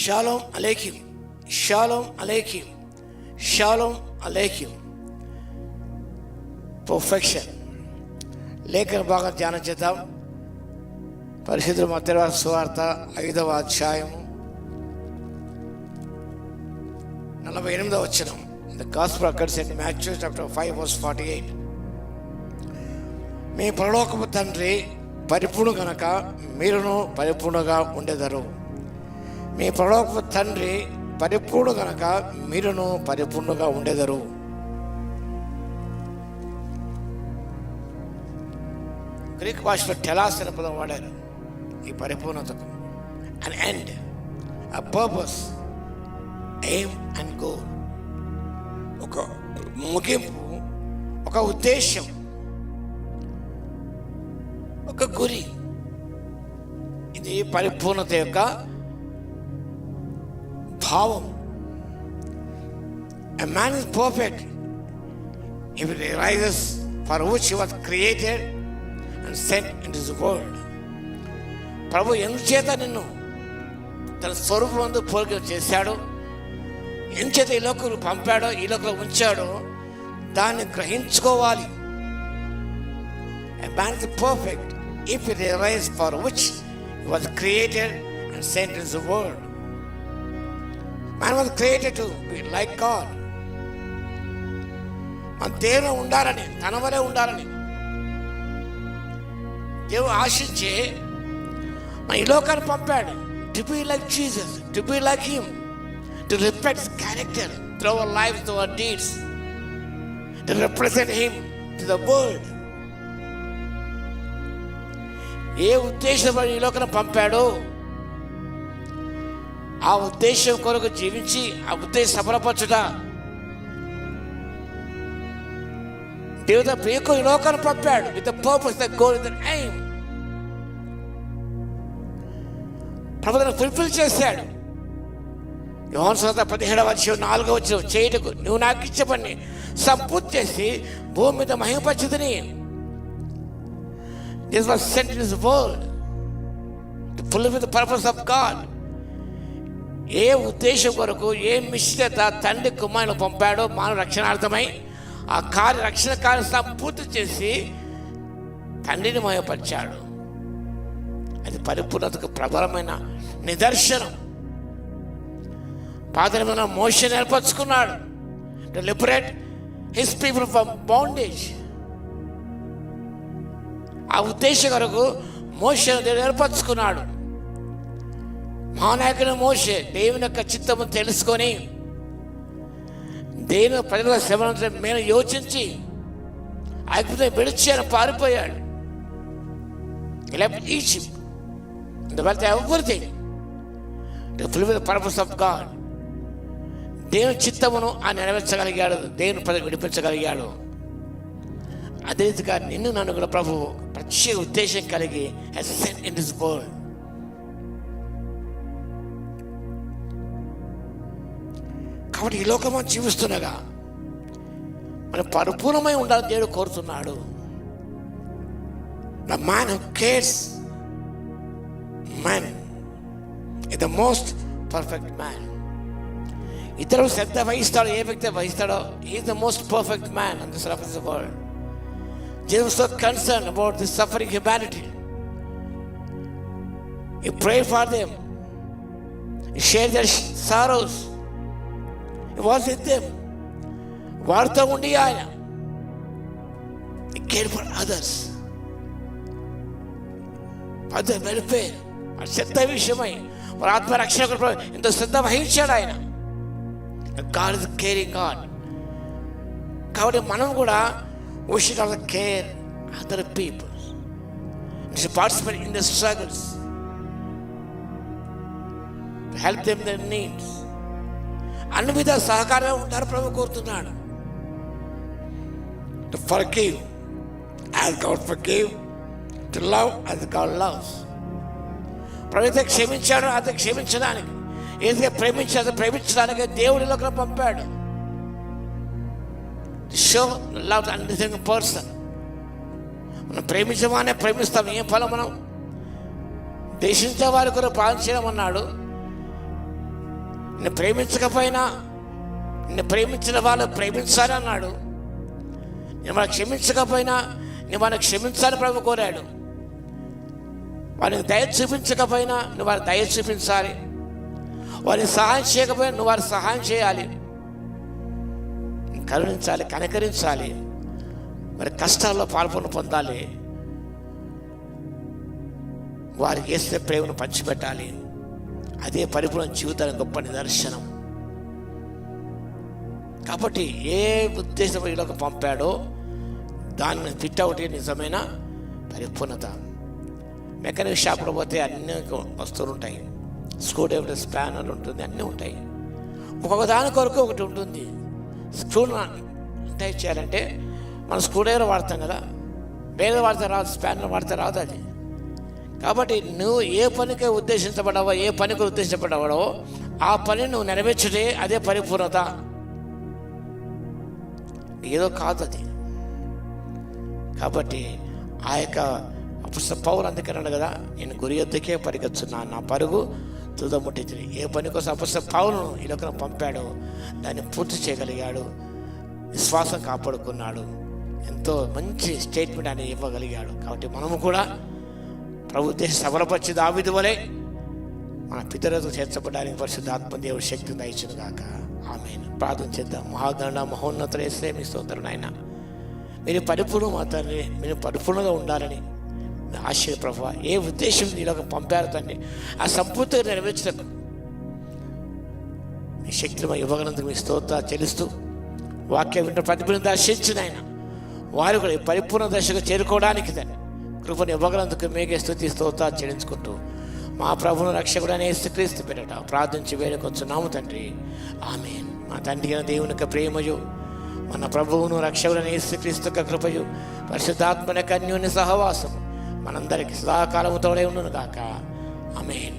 Shalom అలేకిం, షాలోమ్ అలేకిం, షాలోమ్ అలేకిం. పర్ఫెక్షన్. లేఖన భాగం ధ్యానం చేద్దాం. పరిశుద్ధ మత్తయి రాసిన సువార్త 5వ అధ్యాయము 48వ వచనం. The gospel occurs in Matthew chapter 5 verse 48. మీ పరలోకపు తండ్రి పరిపూర్ణ గనక మీరును పరిపూర్ణగా ఉండెదరు. మీ పరలోకపు తండ్రి పరిపూర్ణ గనక మీరును పరిపూర్ణగా ఉండెదరు. గ్రీక్ భాషలో టెలాస్ అనే పదం వాడారు. ఈ పరిపూర్ణతకు an end, a purpose, aim and goal. ఒక ముగింపు, ఒక ఉద్దేశం, ఒక గురి. ఇది పరిపూర్ణత యొక్క భావం. A man is perfect if he realizes for which he was created and sent into the world. ప్రభు ఎందుచేత నిన్ను తన స్వరూపమందు పోలిక చేశాడో, ఎంచేత ఈ లోకంలో పంపాడో, ఈ లోకంలో ఉంచాడో దాన్ని గ్రహించుకోవాలి. A man is perfect if he realizes for which he was created and sent into the world. Man was created to be like God. మన దేవుడు ఉండాలని, తన వలే ఉండాలని దేవుడు ఆశించి మన ఈ లోకాన్ని పంపాడు. To be like Jesus, to be like him, to reflect his character through our lifes, through our deeds, to represent him to the world. ఏ ఉద్దేశంతో ఈ లోకాన్ని పంపాడో ఆ ఉద్దేశం కొరకు జీవించి ఆ ఉద్దేశం సఫలపరచుట. దేవుడు ప్రియకు ఈ లోకాన్ని పంపాడు with the purpose, the goal, the aim. ప్రభుత్వం ఫుల్ఫిల్ చేశాడు. యోహాను సువార్త 17వ అధ్యాయం 4వ వచనం, చేయుటకు నువ్వు నాకు ఇచ్చే పని సంపూర్తి చేసి భూమి మీద మహిమపరచుదని. This was sent in His world to fulfill the purpose of God. ఏ ఉద్దేశం కొరకు, ఏ మిశ్రత తండ్రి కుమారుని పంపాడో మానవ రక్షణార్థమై, ఆ రక్షణ కార్యం పూర్తి చేసి తండ్రిని మహిమపరిచాడు. అది పరిపూర్ణతకు ప్రబలమైన నిదర్శనం. పాతమైన మోషే ఏర్పరచుకున్నాడు to liberate his people from bondage. ఆ ఉద్దేశం కొరకు మోషేను దేవుడు ఏర్పరచుకున్నాడు. మహానాయకుడు మోషే దేవుని యొక్క చిత్తము తెలుసుకొని దేవుని ప్రజల శ్రమను మేము యోచించి ఐగుప్తును విడిచి ఆయన పారిపోయాడు. He left Egypt and left everything to fulfill the purpose of God. దేవుని చిత్తమును ఆయన నెరవేర్చగలిగాడు, దేవుని ప్రజలు విడిపించగలిగాడు. అదే రీతిగా నిన్ను నన్ను కూడా ప్రభు ప్రత్యేక ఉద్దేశం కలిగి has sent in this world. కాబట్టి ఈ లోకము జీవిస్తుండగా మనం పరిపూర్ణమై ఉండాలని దేవుడు కోరుతున్నాడు. The man who cares, man is the most perfect man. ఇతరులు శ్రద్ధ వహిస్తాడో, ఏ వ్యక్తి వహిస్తాడో, he is the most perfect man on the surface of the world. Jesus was so concerned about the suffering humanity. He prayed for them. He shared their sorrows. He was with them. వారితో ఉండి ఆయన He cared for others. అదే welfare, శ్రద్ధ విషయమై వారి ఆత్మరక్షణ ఎంతో శ్రద్ధ వహించాడు ఆయన. God is a caring God. కాబట్టి మనం కూడా we should also care other people. We should participate in their struggles, to help them their needs. అన్ని విధాల సహకారం ఉంటారు ప్రభు కోరుతున్నాడు. To forgive as God forgave, to love as God loves. ప్రభుత్వం క్షమించాడు, అది క్షమించడానికి, ఏదైతే ప్రేమించాడో ప్రేమించడానికి దేవుడిలోకి పంపాడు. To show love to anything person. మనం ప్రేమించమనే ప్రేమిస్తాం. ఏం ఫలం? మనం దేశించే వారి కొరకు పాలన చేయమన్నాడు. నిన్ను ప్రేమించకపోయినా నిన్ను ప్రేమించిన వాళ్ళు ప్రేమించాలి అన్నాడు. నేను వాళ్ళకి క్షమించకపోయినా నువ్వు వాళ్ళకి క్షమించాలని ప్రభు కోరాడు. వారికి దయ చూపించకపోయినా నువ్వు వారికి దయ చూపించాలి. వారికి సహాయం చేయకపోయినా నువ్వు వారికి సహాయం చేయాలి. కరుణించాలి, కనికరించాలి. మరి కష్టాల్లో పాల్పొందు పొందాలి. వారికి వేస్తే ప్రేమను పంచిపెట్టాలి. అదే పరిపూర్ణ జీవితానికి గొప్ప నిదర్శనం. కాబట్టి ఏ ఉద్దేశం వీళ్ళకి పంపాడో దాన్ని ఫిట్ అవుట్ నిజమైన పరిపూర్ణత. మెకానిక్ షాప్లో పోతే అన్ని వస్తువులు ఉంటాయి. స్క్రూ డ్రైవర్, స్పానర్ ఉంటుంది, అన్నీ ఉంటాయి. ఒక్కొక్క దాని కొరకు ఒకటి ఉంటుంది. స్క్రూ టైట్ చేయాలంటే మనం స్క్రూ డ్రైవర్ వాడతాం కదా, వేరే వాడితే రాదు, స్పానర్ వాడితే రాదు అది. కాబట్టి నువ్వు ఏ పనికి ఉద్దేశించబడవో, ఏ పనికి ఉద్దేశించబడవో ఆ పని నువ్వు నెరవేర్చుటే అదే పరిపూర్ణత. ఏదో కాదు అది. కాబట్టి ఆ యొక్క అపొస్తలుడైన పౌలు అందుకే అన్నాడు కదా, నేను గురి యొద్దకే పరిగెత్తుతున్నాను, నా పరుగు తుదముట్టింది. ఏ పని కోసం అపొస్తలుడైన పౌలును ఈ లోకం పంపాడో దాన్ని పూర్తి చేయగలిగాడు. విశ్వాసం కాపాడుకున్నాడు. ఎంతో మంచి స్టేట్మెంట్ ఆయన ఇవ్వగలిగాడు. కాబట్టి మనము కూడా ప్రభు ఉద్దేశం సఫలపరిచి దావీదు వలె మన పితరులతో చేర్చబడడానికి పరిశుద్ధాత్మ దేవుడు శక్తిని దయచును గాక. ఆమేన్. ప్రార్థన చేద్దాం. మహాగణ మహోన్నతులు యేసయ్య మీ స్తోత్రం నాయన. మీరు పరిపూర్ణ మా తండ్రి, మీరు పరిపూర్ణంగా ఉండాలని ఆశయ ప్రభువా, ఏ ఉద్దేశం నీలోకి పంపారు తండ్రి ఆ సంపూర్తిగా నెరవేర్చకు మీ శక్తిని మా ఇవ్వగలందుకు మీ స్తోత్రాలు చెల్లిస్తూ వాక్యం వింటే ప్రతిభను దర్శించిన ఆయన వారు కూడా పరిపూర్ణ దశకు చేరుకోవడానికి తండ్రి కృపను ఇవ్వగలందుకు మీకే స్తుతి స్తోత్రాలు చెల్లించుకుంటూ మా ప్రభువును రక్షకుడైన యేసుక్రీస్తు పేరట ప్రార్థించి వేడుకొంచున్నాము తండ్రి. ఆమేన్. మా తండ్రి అయిన దేవుని యొక్క ప్రేమయు, మన ప్రభువును రక్షకుడైన యేసుక్రీస్తు యొక్క కృపయు, పరిశుద్ధాత్మ యొక్క అన్యోన్య సహవాసము మనందరికీ సదాకాలము తోడై ఉండును గాక. ఆమేన్.